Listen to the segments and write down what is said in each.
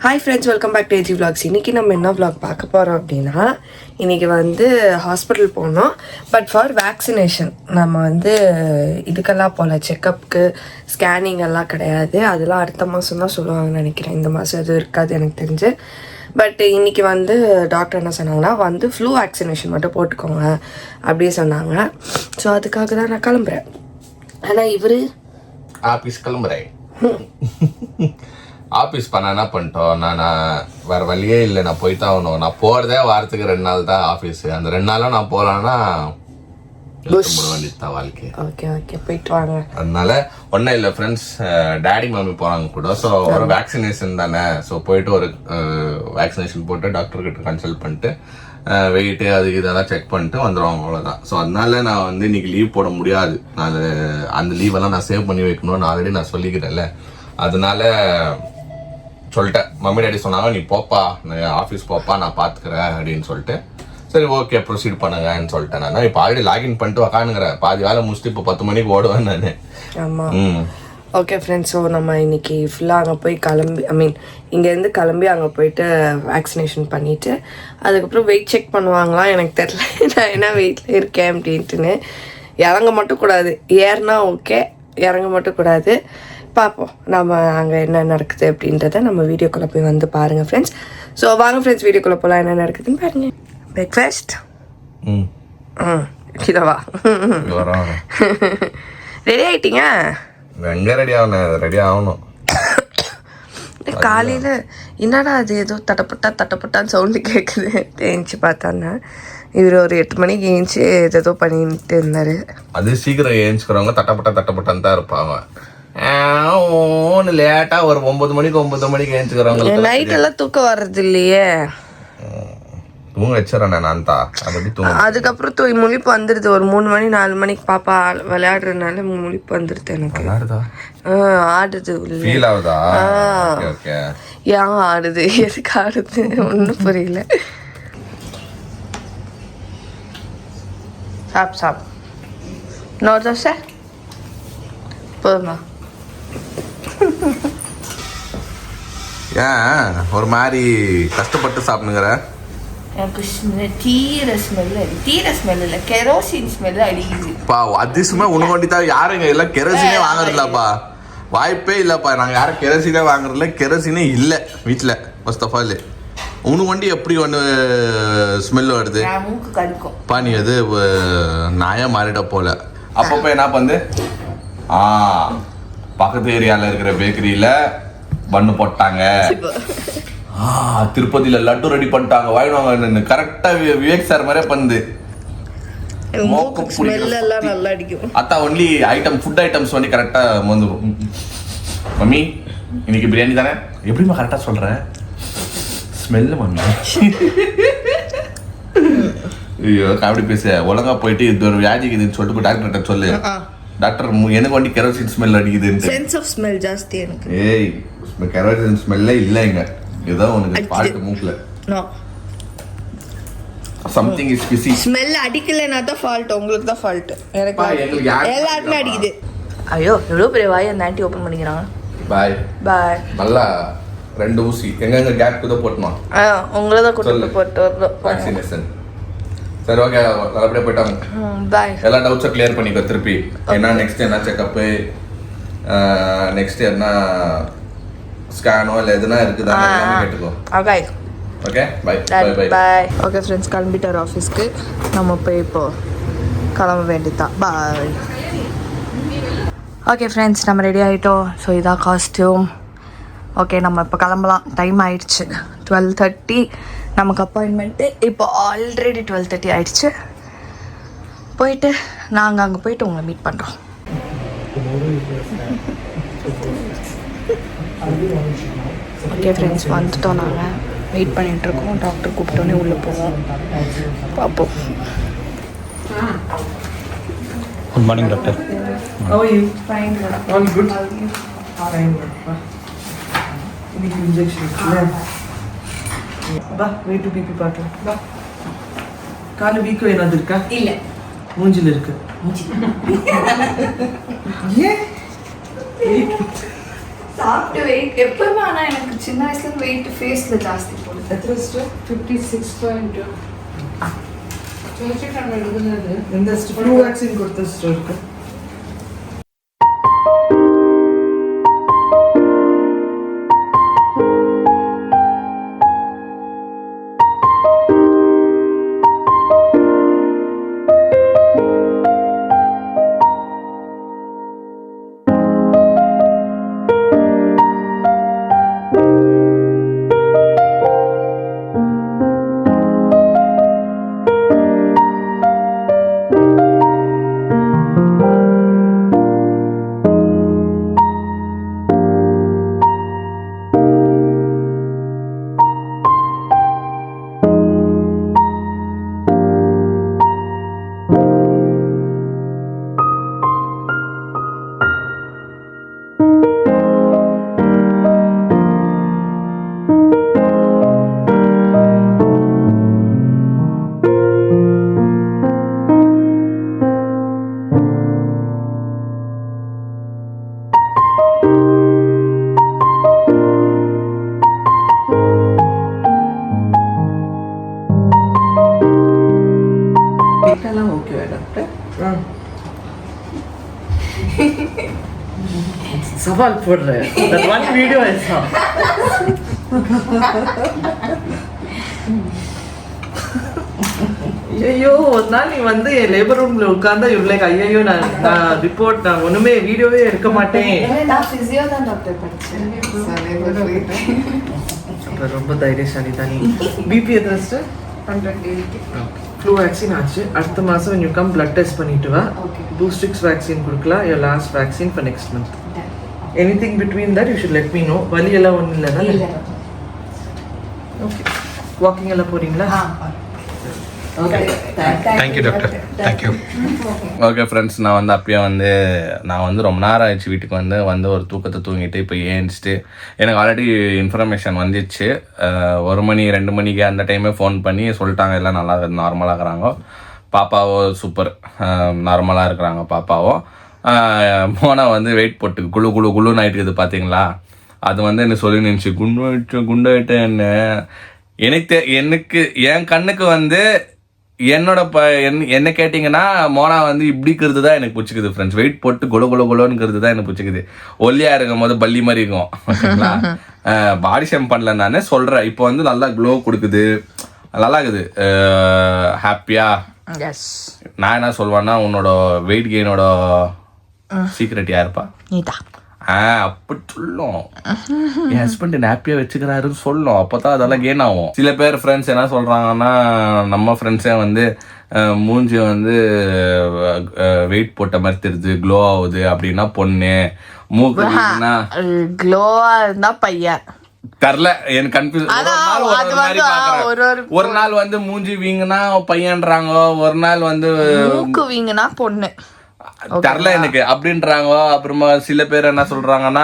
Hi friends, welcome back to AG vlogs. இன்றைக்கி நம்ம என்ன விளாக் பார்க்க போகிறோம் அப்படின்னா, இன்றைக்கி ஹாஸ்பிட்டல் போனோம். But for vaccination. நம்ம இதுக்கெல்லாம் போகல, செக்கப்புக்கு, ஸ்கேனிங் எல்லாம் கிடையாது. அதெல்லாம் அடுத்த மாதம் தான் சொல்லுவாங்கன்னு நினைக்கிறேன். இந்த மாதம் எதுவும் இருக்காது எனக்கு தெரிஞ்சு. பட் இன்றைக்கி டாக்டர் என்ன சொன்னாங்கன்னா, ஃப்ளூ வேக்சினேஷன் மட்டும் போட்டுக்கோங்க அப்படியே சொன்னாங்க. ஸோ அதுக்காக தான் நான் கிளம்புறேன். ஆனால் இவர் ஆஃபீஸ் கிளம்புறேன். ஆஃபீஸ் பண்ண என்ன பண்ணிட்டோம், நான் வேறு வழியே இல்லை, நான் போய்தான் ஆகணும். நான் போகிறதே வாரத்துக்கு 2 நாள் தான் ஆஃபீஸு. அந்த 2 நாளும் நான் போகலான்னா வேண்டியதுதான் வாழ்க்கை. ஓகே ஓகே, போயிட்டு வாங்க. அதனால ஒன்றும் இல்லை ஃப்ரெண்ட்ஸ், டேடி மம்மி போனாங்க கூட. ஸோ ஒரு வேக்சினேஷன் தானே. ஸோ போயிட்டு ஒரு வேக்சினேஷன் போட்டு டாக்டர்கிட்ட கன்சல்ட் பண்ணிட்டு வெயிட்டு அது இதெல்லாம் செக் பண்ணிட்டு வந்துடுவாங்க, அவ்வளோதான். ஸோ அதனால நான் இன்னைக்கு லீவ் போட முடியாது. நான் அந்த லீவெல்லாம் நான் சேவ் பண்ணி வைக்கணும்னு ஆல்ரெடி நான் சொல்லிக்கிறேன்ல. அதனால சொல்லிட்டேன். மம்மி டேடி சொன்னாங்க, நீ போப்பா, ஆஃபீஸ் போப்பா, நான் பார்த்துக்கிறேன் அப்படின்னு சொல்லிட்டு, சரி ஓகே ப்ரொசீட் பண்ணுங்கன்னு சொல்லிட்டேன். நான் இப்போ ஆல்ரெடி லாகின் பண்ணிட்டு உக்காந்துக்கிறேன். பாதி வேலை முடிச்சுட்டு இப்போ 10 மணிக்கு ஓடுவேன் நான். ஆமாம். ஓகே ஃப்ரெண்ட்ஸ், ஸோ நம்ம இன்னைக்கு ஃபுல்லாக அங்கே போய் இங்கேருந்து கிளம்பி அங்கே போயிட்டு வேக்சினேஷன் பண்ணிவிட்டு அதுக்கப்புறம் வெயிட் செக் பண்ணுவாங்களாம். எனக்கு தெரில நான் என்ன வெயிட்டில் இருக்கேன் அப்படின்ட்டுன்னு. இறங்க மட்டும் கூடாது, ஏறினா ஓகே, இறங்க மட்டும் கூடாது. பார்ப்போம் நம்ம அங்கே என்ன நடக்குது அப்படின்றத நம்ம வீடியோக்குள்ளே போய் பாருங்கள் ஃப்ரெண்ட்ஸ். ஸோ வாங்க ஃப்ரெண்ட்ஸ், வீடியோக்குள்ளே போகலாம், என்ன நடக்குதுன்னு பாருங்கள். பிரேக்ஃபாஸ்ட் இதவா ரெடி ஆகிட்டீங்க? எங்கே ரெடி ஆகணும், ரெடி ஆகணும். காலையில் என்னடா அது ஏதோ தட்டப்பட்டான்னு சவுண்டு கேட்குது. ஏஞ்சி பார்த்தான்னா இவர் ஒரு 8 மணிக்கு ஏஞ்சி ஏதோ பண்ணிட்டு இருந்தார். அது சீக்கிரம் ஏஞ்சிக்கிறவங்க தட்டப்பட்டான்னு தான் இருப்பாங்க. லேட்டா ஒரு 9 மணிக்கு ஏஞ்சிக்கிறவங்க. நைட் எல்லாம் தூக்கம் வர்றது இல்லையே, தூங்க வச்சிடறேன் நான் தான். அதுக்கப்புறம் முழிப்பு வந்துடுது. ஒரு 3 மணி 4 மணிக்கு பாப்பா விளையாடுறதுனால முழிப்பு வந்துடுது எனக்கு. ஆடுது ஃபீல் ஆகுதா? ஏன் ஆடுது, எதுக்கு ஆடுது ஒன்றும் புரியல. சாப் இன்னொரு தோசை போதுமா? ஏன் ஒரு மாதிரி கஷ்டப்பட்டு சாப்பிடுங்கிற? எனக்கு தீர ஸ்மெல் இல்லை, கெரோசின் ஸ்மெல் அடிக்குது. அதிசயமா உனக்கு யாருங்க எல்லாம் கெரோசினே வாங்குறதில்லப்பா, வாய்ப்பே இல்லைப்பா. நாங்கள் யாரும் கெரோசினே வாங்குறதில்ல, கெரோசினே இல்லை வீட்டில். ஃபர்ஸ்ட் ஆஃப் ஆல் உனக்கு வண்டி எப்படி ஒன்று ஸ்மெல் வருது? மூக்கு கடிக்கும் பா. நீ எது நாயா மாறிட போல. அப்பப்போ என்ன பண்ணு, பக்கத்து ஏரியாவில் இருக்கிற பேக்கரியில் பண்ணு போட்டாங்க, திருப்பதியில் லட்டு ரெடி பண்ணிட்டாங்க, வாங்கிடுவாங்க. கரெக்டாக விவேக் சார் மாதிரியே பண்ணுது. நல்லா அடிக்கும். அத்தா ஒன்லி ஐட்டம், ஃபுட் ஐட்டம்ஸ் வந்து கரெக்டாக வந்துடும். மம்மி இன்னைக்கு பிரியாணி தானே? எப்படிமா கரெக்டாக சொல்கிறேன்? Smell mummy. ஐயோ காமெடி பேச. ஒழுங்கா போயிட்டு இது ஒரு வியாதிக்குதுன்னு சொல்லிட்டு போய் டாக்டர்கிட்ட சொல்லு. டாக்டர் எனக்கு வண்டி கெரோசின் ஸ்மெல் அடிக்குதுன்னு. சென்ஸ் ஆஃப் ஸ்மெல் ஜாஸ்தி எனக்கு. ஏய் கெரோசின் ஸ்மெல்லே இல்லைங்க, ஏதோ உனக்கு ஃபால்ட் மூக்குல. No, something is fishy. Smell அடிக்கலனா தான் ஃபால்ட், உங்களுக்கு தான் ஃபால்ட். எனக்கு எல்லாருமே அடிக்குது. ஐயோ எவ்வளோ பெரிய வாய் அந்த ஆன்ட்டி ஓப்பன் பண்ணிக்கிறாங்க. பாய் பாய். நல்லா 2 ஊசி எங்க கேப் கூட போட்டுமா? உங்களை தான் கூட்டிட்டு போட்டு வேக்சினேஷன். சரி ஓகே, நல்லபடியாக போயிட்டாங்க. பாய். எல்லா டவுட்ஸும் கிளியர் பண்ணிக்கோ திருப்பி. என்ன நெக்ஸ்ட் என்ன செக்கப்பு, நெக்ஸ்ட் என்ன ஸ்கேனோ இல்லை எதுனா இருக்குதா கேட்டுக்கோ. Okay okay bye bye bye. Okay friends, கிளம்பிட்டார் ஆஃபீஸ்க்கு. நம்ம போய் இப்போ கிளம்ப வேண்டியதான். பாய். ஓகே ஃப்ரெண்ட்ஸ், நம்ம ரெடி ஆகிட்டோம். ஸோ இதான் காஸ்டியூம். ஓகே நம்ம இப்போ கிளம்பலாம். டைம் ஆயிடுச்சு 12:30. நமக்கு அப்பாயின்மெண்ட்டு இப்போ ஆல்ரெடி 12:30 ஆயிடுச்சு. போயிட்டு நாங்கள் அங்கே போயிட்டு உங்களை மீட் பண்ணுறோம். ஓகே ஃப்ரெண்ட்ஸ், வந்துட்டோம். நாங்கள் வெயிட் பண்ணிகிட்ருக்கோம். டாக்டர் கூப்பிட்டோன்னே உள்ளே போவோம். பார்ப்போம். Good morning doctor. How are you? Fine. All good? Fine. Injection. ಬಾ ವೇಟು ಬಿ ಪಿ ಪಾಟು ಬಾ. ಕಾಲು ವೀಕು ಏನಾದ್ರು இருக்கா? ಇಲ್ಲ. மூஞ்சில இருக்கு. சாப்பிட்டு வெயிட் எப்பவுமே ஆனால் எனக்கு சின்ன வயசுல வெயிட் ஃபேஸ்ல ஜாஸ்தி போடுது. எத்தனை சிஸ்டர்? 56.2. இந்த ஃப்ளூ வேக்சின் கொடுத்த சிஸ்டர் இருக்கு. Okay doctor. சவால் போடுறேன். ஒன் வீடியோ ஆயிடுச்சா? ஐயோ ஒரு நாள் நீ வந்து என் லேபர் ரூம்ல உட்கார்ந்தா இவ்வளவு ஐயோ நான் ரிப்போர்ட் நான் ஒண்ணுமே வீடியோவே எடுக்க மாட்டேன். நான் பிசியோ தான் டாக்டர் படிச்சேன். ரொம்ப தைரியசாலி தான் நீ. பிபி எத்தனை சிஸ்டர்? 120. ஃப்ளூ வேக்சின் ஆச்சு. அடுத்த மாசம் you come blood test பண்ணிட்டு வா. பூஸ்டிக்ஸ் வேக்சின் கொடுக்கலாம். your last vaccine for next month. Anything between that you should let me know. வலி எல்லாம் ஒண்ணும் இல்லைனா? ஓகே. வாக்கிங் எல்லாம் போறீங்களா? Thank you doctor. Thank you. Okay friends, நான் வந்து அப்பயே வந்து ரொம்ப நேரம் ஆயிடுச்சு வீட்டுக்கு வந்து ஒரு தூக்கத்தை தூங்கிட்டு இப்போ ஏஞ்சிட்டு எனக்கு ஆல்ரெடி இன்ஃபர்மேஷன் வந்துச்சு. 1 மணி 2 மணிக்கு அந்த டைமே ஃபோன் பண்ணி சொல்லிட்டாங்க எல்லாம் நல்லா நார்மலாக இருக்கிறாங்க. பாப்பாவோ சூப்பர் நார்மலாக இருக்கிறாங்க. பாப்பாவோ மோனா வந்து வெயிட் போட்டு குழு குழு குழுன்னு ஆயிட்டுக்குது பார்த்தீங்களா. அது வந்து என்ன சொல்லி நினச்சி குண்டாயிட்டேன்னு எனக்கு என் கண்ணுக்கு வந்து என்னோட என்ன கேட்டிங்கன்னா மோனா வந்து இப்படிக்கிறது தான் எனக்கு பிடிச்சிக்குது ஃப்ரெண்ட்ஸ். வெயிட் போட்டு குல குல குலோன்னுங்கிறது தான் எனக்கு பிடிச்சிக்குது. ஒல்லியாக இருக்கும் போது பள்ளி மாதிரி இருக்கும் ஓகேங்களா. பாடி ஷேம் பண்ணல நானே சொல்கிறேன். இப்போ வந்து நல்லா க்ளோ கொடுக்குது, நல்லா இருக்குது, ஹாப்பியாக. நான் என்ன சொல்வேன்னா உன்னோட வெயிட் கெயினோட சீக்ரெட் யாருப்பா? அப்படி சொல்லும். என் ஹஸ்பண்ட் ஹாப்பியா வச்சுக்கிறாருன்னு சொல்லும். அப்பதான் அதெல்லாம் கெயின் ஆகும். சில பேர் ஃப்ரெண்ட்ஸ் என்ன சொல்றாங்கன்னா, நம்ம ஃப்ரெண்ட்ஸே வந்து மூஞ்சி வந்து வெயிட் போட்ட மாதிரி தெரியுது, க்ளோ ஆகுது அப்படின்னா பொண்ணு, மூக்கு க்ளோவா இருந்தா பையன் தரல. எனக்கு கன்ஃபியூஸ். ஒரு நாள் வந்து மூஞ்சி வீங்கன்னா பையன்றாங்க, ஒரு நாள் வந்து மூக்கு வீங்கன்னா பொண்ணு தரல எனக்கு அப்படின்றாங்க. அப்புறமா சில பேர் என்ன சொல்றாங்கன்னா,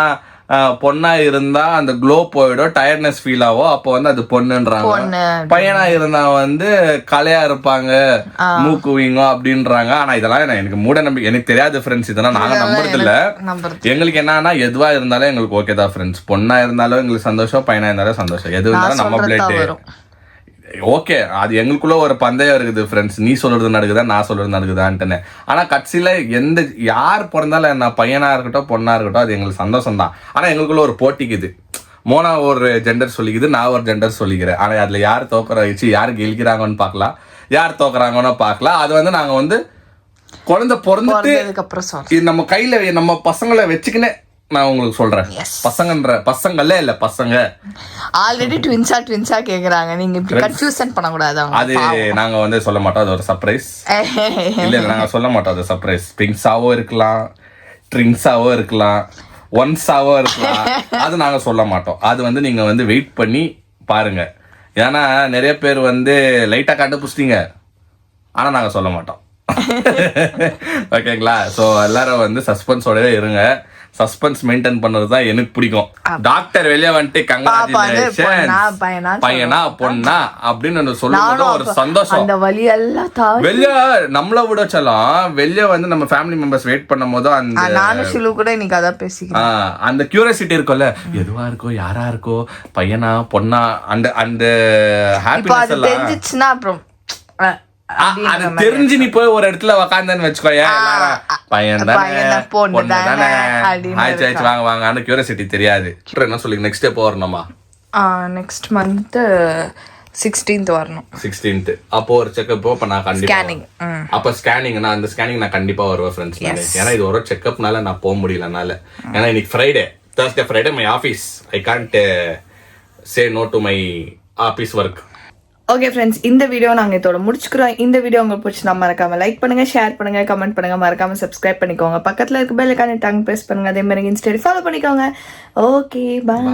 பொண்ணா இருந்தா அந்த க்ளோ போயிடும், டயர்ட்னஸ் ஃபீல் ஆகும், அப்போ வந்து அது பொண்ணுன்றாங்க. பையனா இருந்தா வந்து கலையா இருப்பாங்க, மூக்கு வீங்க அப்படின்றாங்க. ஆனா இதெல்லாம் எனக்கு மூட நம்பிக்கை, எனக்கு தெரியாது ஃப்ரெண்ட்ஸ். இதெல்லாம் நாங்க நம்புறது இல்ல. எங்களுக்கு என்னன்னா எதுவா இருந்தாலும் எங்களுக்கு ஓகே தான் ஃப்ரெண்ட்ஸ். பொண்ணா இருந்தாலும் எங்களுக்கு சந்தோஷம், பையனா இருந்தாலும் சந்தோஷம். எது இருந்தாலும் நம்ம பிளேட் ஓகே. அது எங்களுக்குள்ள ஒரு பந்தயம் இருக்குது ஃப்ரெண்ட்ஸ். நீ சொல்றது நடக்குதா, நான் சொல்றது நடக்குதான்ட்டுன்னு. ஆனா கட்சியில யார் பிறந்தாலும் என்ன, பையனா இருக்கட்டும் பொண்ணா இருக்கட்டும், அது எங்களுக்கு சந்தோஷம் தான். ஆனா எங்களுக்குள்ள ஒரு போட்டிக்குது. மோனா ஒரு ஜெண்டர் சொல்லிக்குது, நான் ஒரு ஜெண்டர் சொல்லிக்கிறேன். ஆனா அதுல யார் தோக்குற வச்சு யார் கெலிக்கிறாங்கன்னு பார்க்கலாம், யார் தோக்குறாங்கன்னு பார்க்கலாம். அது வந்து நாங்க வந்து குழந்தை பிறந்துட்டு நம்ம கையில நம்ம பசங்களை வச்சுக்கினே நான் உங்களுக்கு சொல்றேன். பசங்கல்ல இல்ல பசங்க ஆல்ரெடி ட்வின்ஸா கேக்குறாங்க. நீங்க இப்படி கன்ஃபியூஷன் பண்ண கூடாது. அது நாங்க வந்து சொல்ல மாட்டோம், அது ஒரு சர்ப்ரைஸ். இல்ல நாங்க சொல்ல மாட்டோம், அது சர்ப்ரைஸ். ட்வின்ஸாவோ இருக்கலாம், ட்ரிங்ஸாவோ இருக்கலாம், ஒன்ஸாவோ இருக்கலாம். அது நாங்க சொல்ல மாட்டோம். அது வந்து நீங்க வந்து வெயிட் பண்ணி பாருங்க. ஏன்னா நிறைய பேர் வந்து லைட்டா கண்டுபிடிச்சிட்டீங்க, ஆனா நாங்க சொல்ல மாட்டோம். ஓகேங்களா. ஸோ எல்லாரும் வந்து சஸ்பென்ஸோடவே இருங்க. சஸ்பென்ஸ் மெயின்டைன் பண்றது தான் எனக்கு பிடிக்கும். டாக்டர் வெளியே வந்துட்டு கங்க்ராச்சுலேஷன் பையனா பொண்ணா அப்படின்னு சொல்லும்போது ஒரு சந்தோஷம். அந்த வலி எல்லாம் வெளிய நம்மள விட சொல்லலாம் வெளிய வந்து நம்ம ஃபேமிலி மெம்பர்ஸ் வெயிட் பண்ணும் போது அந்த நானும் சிலு கூட இன்னைக்கு அதான் பேசிக்கிறேன். அந்த கியூரியாசிட்டி இருக்கும்ல, எதுவா இருக்கோ யாரா இருக்கோ பையனா பொண்ணா அந்த அந்த ஹாப்பினஸ் எல்லாம் தெரிஞ்சிச்சுன்னா அப்புறம் அது தெரிஞ்சு நீ போய் ஒரு இடத்துல உக்காந்தன்னு வச்சுக்கோயே, பையன் தானே பொண்ணு தானே ஆயிடுச்சு ஆயிடுச்சு வாங்க வாங்க அந்த கியூரியாசிட்டி தெரியாது. என்ன சொல்லி நெக்ஸ்ட் டே போறோமா? நெக்ஸ்ட் மந்த் 16th வரணும். 16th அப்போ ஒரு செக்அப். அப்ப நான் கண்டிப்பா அப்ப ஸ்கேனிங் அந்த ஸ்கேனிங் நான் கண்டிப்பா வருவேன் ஃப்ரெண்ட்ஸ். ஏன்னா இது ஒரு செக்அப்னால நான் போக முடியலனால. ஏன்னா இன்னைக்கு Friday, Thursday Friday my office. I can't say no to my office work. Okay friends, இந்த வீடியோ நாங்கள் இதோட முடிச்சுக்கிறோம். இந்த வீடியோ உங்களுக்கு பிடிச்சினா மறக்காம லைக் பண்ணுங்க, ஷேர் பண்ணுங்க, கமெண்ட் பண்ணுங்க, மறக்காம சப்ஸ்கிரைப் பண்ணிக்கோங்க. பக்கத்தில் இருக்க பெல் ஐகானை ப்ரெஸ் பண்ணுங்க. அதே மாதிரி இன்ஸ்டா ஃபாலோ பண்ணிக்கோங்க. Okay bye.